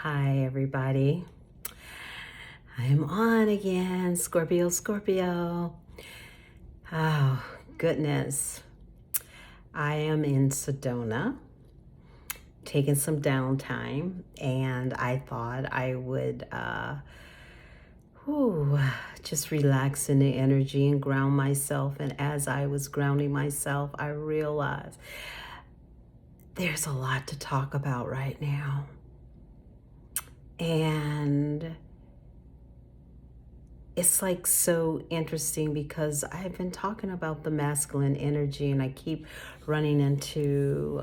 Hi, everybody. I'm on again, Scorpio, Scorpio. Oh, goodness. I am in Sedona, taking some downtime, and I thought I would whew, just relax in the energy and ground myself. And as I was grounding myself, I realized there's a lot to talk about right now. And it's like so interesting because I've been talking about the masculine energy and I keep running into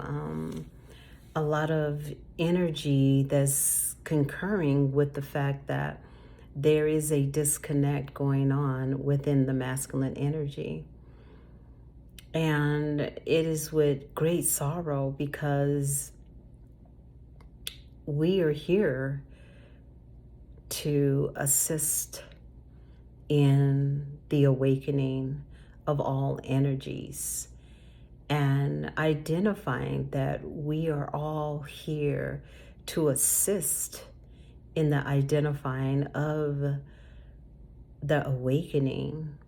a lot of energy that's concurring with the fact that there is a disconnect going on within the masculine energy. And it is with great sorrow because we are here to assist in the awakening of all energies and identifying that we are all here to assist in the identifying of the awakening.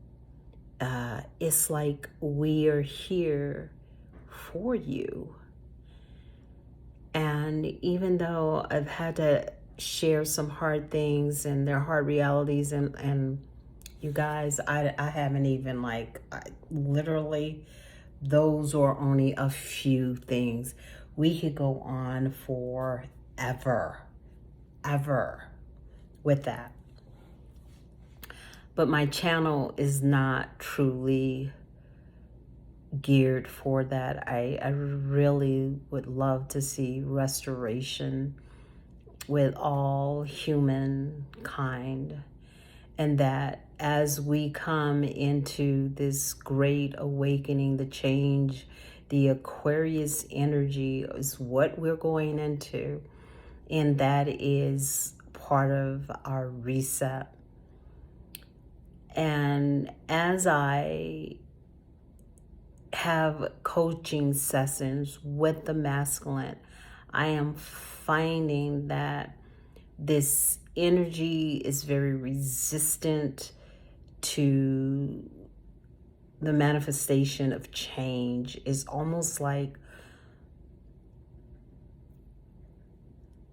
It's like we are here for you. And even though I've had to share some hard things and they're hard realities, and you guys, I haven't even literally, those are only a few things. We could go on forever, ever with that. But my channel is not truly geared for that. I really would love to see restoration with all humankind, and that as we come into this great awakening, the change, the Aquarius energy is what we're going into, and that is part of our reset. And as I have coaching sessions with the masculine, I am finding that this energy is very resistant to the manifestation of change. Is almost like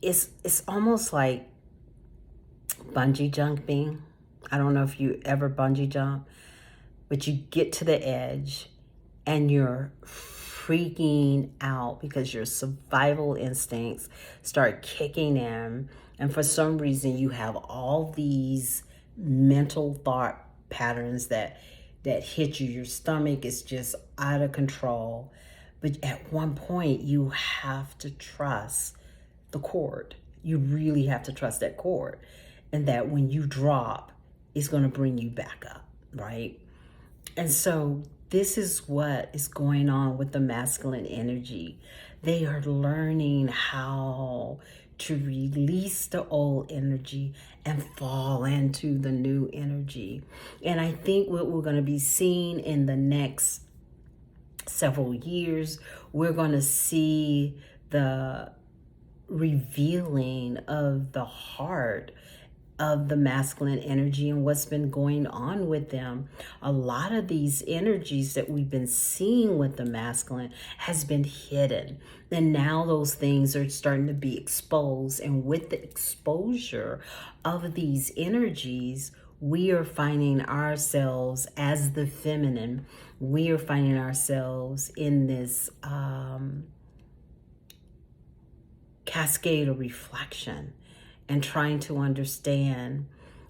it's almost like bungee jumping. I don't know if you ever bungee jump, but you get to the edge and you're freaking out because your survival instincts start kicking in, and for some reason you have all these mental thought patterns that hit you. Your stomach is just out of control, but at one point you have to trust the cord. You really have to trust that cord, and that when you drop, it's going to bring you back up, right? And so this is what is going on with the masculine energy. They are learning how to release the old energy and fall into the new energy. And I think what we're going to be seeing in the next several years, we're going to see the revealing of the heart of the masculine energy and what's been going on with them. A lot of these energies that we've been seeing with the masculine has been hidden. And now those things are starting to be exposed. And with the exposure of these energies, we are finding ourselves as the feminine. We are finding ourselves in this cascade of reflection and trying to understand.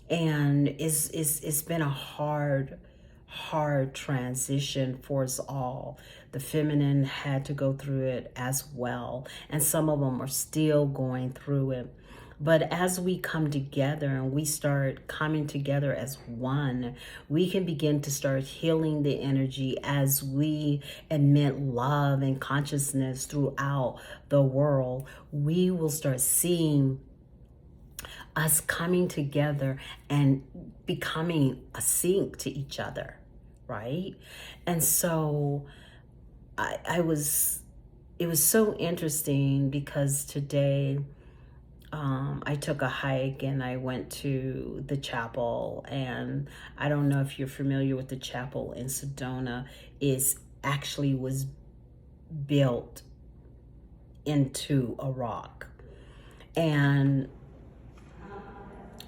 And it's been a hard transition for us all. The feminine had to go through it as well, and some of them are still going through it. But as we come together and we start coming together as one, we can begin to start healing the energy as we emit love and consciousness throughout the world. We will start seeing us coming together and becoming a sync to each other, right? And so it was so interesting because today I took a hike and I went to the chapel, and I don't know if you're familiar with the chapel in Sedona. Is actually was built into a rock, and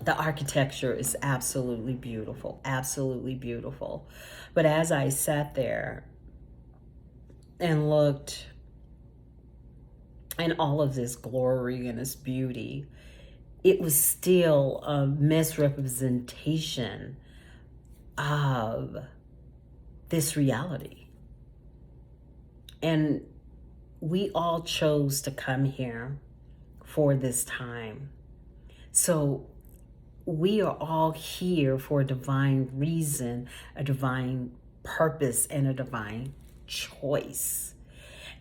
the architecture is absolutely beautiful, absolutely beautiful. But as I sat there and looked in all of this glory and this beauty, it was still a misrepresentation of this reality. And we all chose to come here for this time. So we are all here for a divine reason, a divine purpose, and a divine choice.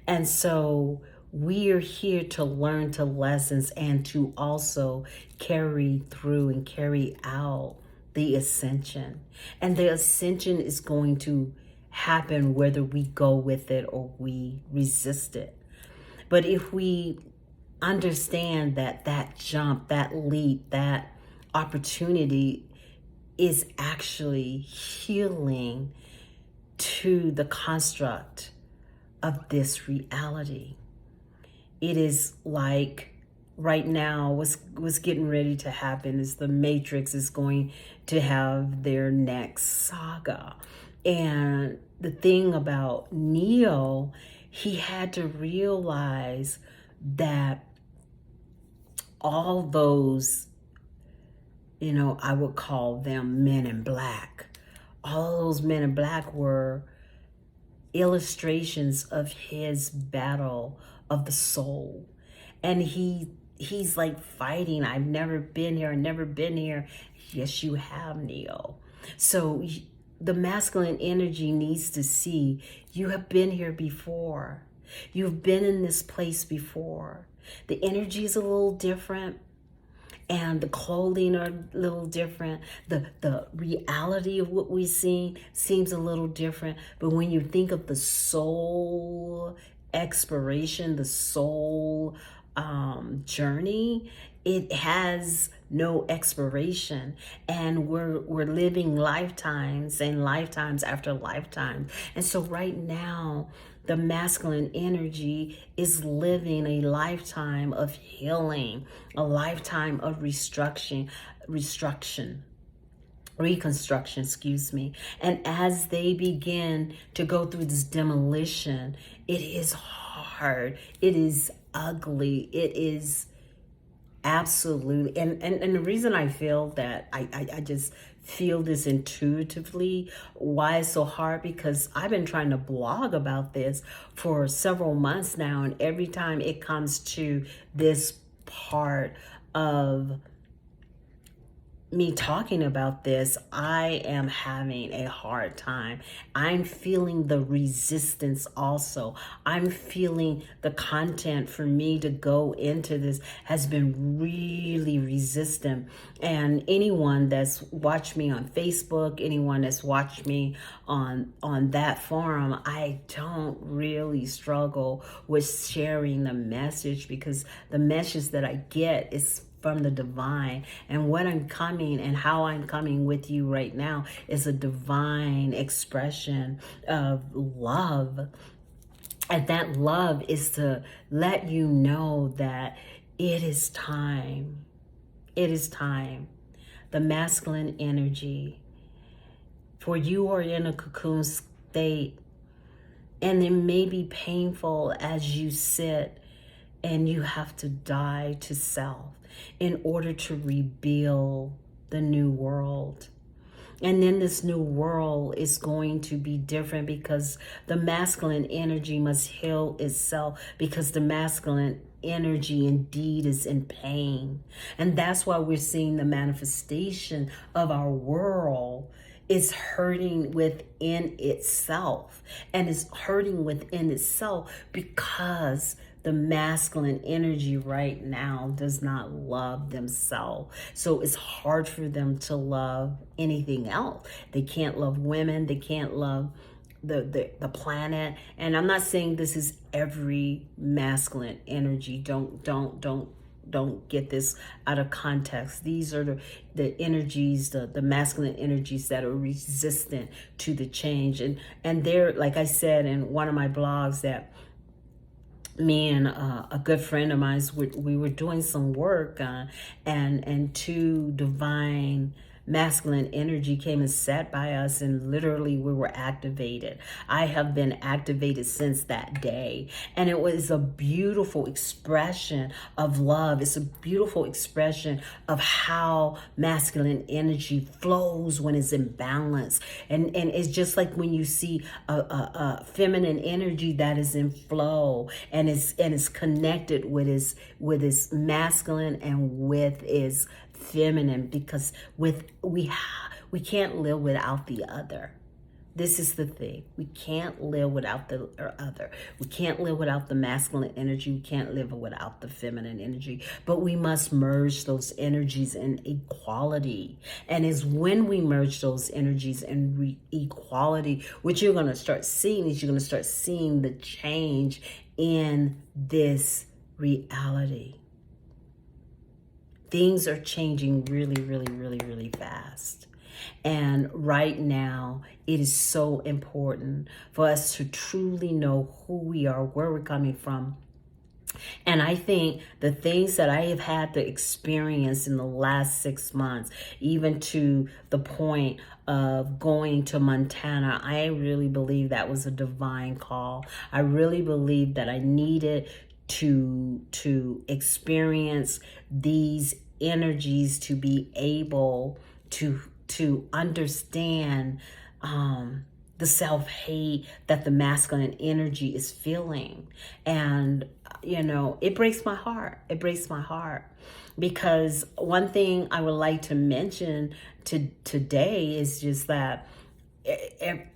And so we are here to learn to lessons and to also carry through and carry out the ascension. And the ascension is going to happen whether we go with it or we resist it. But if we understand that that jump, that leap, that opportunity is actually healing to the construct of this reality. It is like right now what's getting ready to happen is the Matrix is going to have their next saga. And the thing about Neo, he had to realize that all those, I would call them men in black. All those men in black were illustrations of his battle of the soul. And he's like fighting. I've never been here. I've never been here. Yes, you have, Neo. So the masculine energy needs to see you have been here before. You've been in this place before. The energy is a little different, and the clothing are a little different. The reality of what we see seems a little different. But when you think of the soul exploration, the soul journey, it has no expiration, and we're living lifetimes and lifetimes after lifetime. And so right now, the masculine energy is living a lifetime of healing, a lifetime of reconstruction, excuse me. And as they begin to go through this demolition, it is hard, it is ugly, it is absolutely, and the reason I feel that I just feel this intuitively, why it's so hard, because I've been trying to blog about this for several months now, and every time it comes to this part of me talking about this, I am having a hard time. I'm feeling the resistance also. I'm feeling the content for me to go into this has been really resistant. And anyone that's watched me on Facebook, anyone that's watched me on that forum, I don't really struggle with sharing the message, because the message that I get is from the divine. And what I'm coming and how I'm coming with you right now is a divine expression of love. And that love is to let you know that it is time. It is time. The masculine energy. For you are in a cocoon state, and it may be painful as you sit and you have to die to self in order to rebuild the new world. And then this new world is going to be different, because the masculine energy must heal itself, because the masculine energy indeed is in pain. And that's why we're seeing the manifestation of our world is hurting within itself, and is hurting within itself because the masculine energy right now does not love themselves. So it's hard for them to love anything else. They can't love women. They can't love the planet. And I'm not saying this is every masculine energy. Don't don't get this out of context. These are the energies, the masculine energies that are resistant to the change. And they're, like I said in one of my blogs, that me and a good friend of mine, we were doing some work, and two divine masculine energy came and sat by us, and literally we were activated. I have been activated since that day, and it was a beautiful expression of love. It's a beautiful expression of how masculine energy flows when it's in balance, and it's just like when you see a feminine energy that is in flow, and it's connected with his masculine and with his feminine, because we can't live without the other. This is the thing. We can't live without the other. We can't live without the masculine energy. We can't live without the feminine energy. But we must merge those energies in equality. And it's when we merge those energies in equality, what you're going to start seeing is you're going to start seeing the change in this reality. Things are changing really, really, really, really fast. And right now, it is so important for us to truly know who we are, where we're coming from. And I think the things that I have had to experience in the last 6 months, even to the point of going to Montana, I really believe that was a divine call. I really believe that I needed to experience these energies to be able to understand the self-hate that the masculine energy is feeling. And it breaks my heart. It breaks my heart, because one thing I would like to mention today is just that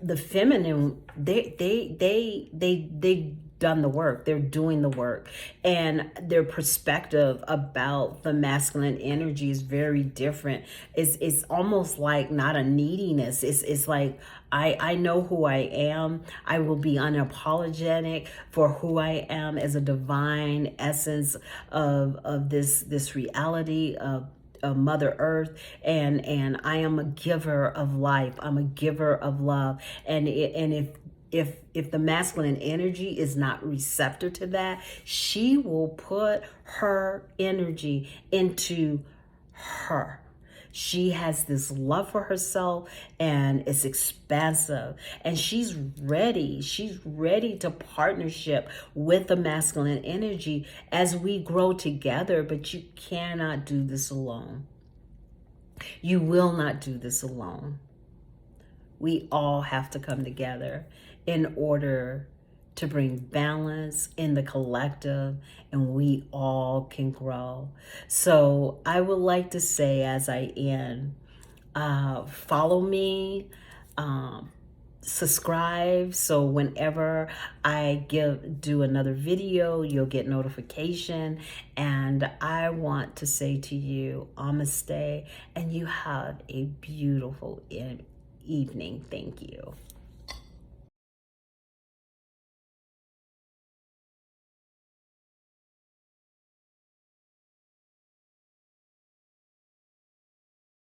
the feminine, they done the work. They're doing the work, and their perspective about the masculine energy is very different. It's almost like not a neediness. It's like, I know who I am. I will be unapologetic for who I am as a divine essence of this reality of Mother Earth, and I am a giver of life. I'm a giver of love, and if the masculine energy is not receptive to that, she will put her energy into her. She has this love for herself, and it's expansive, and she's ready to partnership with the masculine energy as we grow together. But you cannot do this alone. You will not do this alone. We all have to come together in order to bring balance in the collective, and we all can grow. So I would like to say, as I end, follow me, subscribe, so whenever I do another video, you'll get notification. And I want to say to you, namaste, and you have a beautiful evening. Thank you.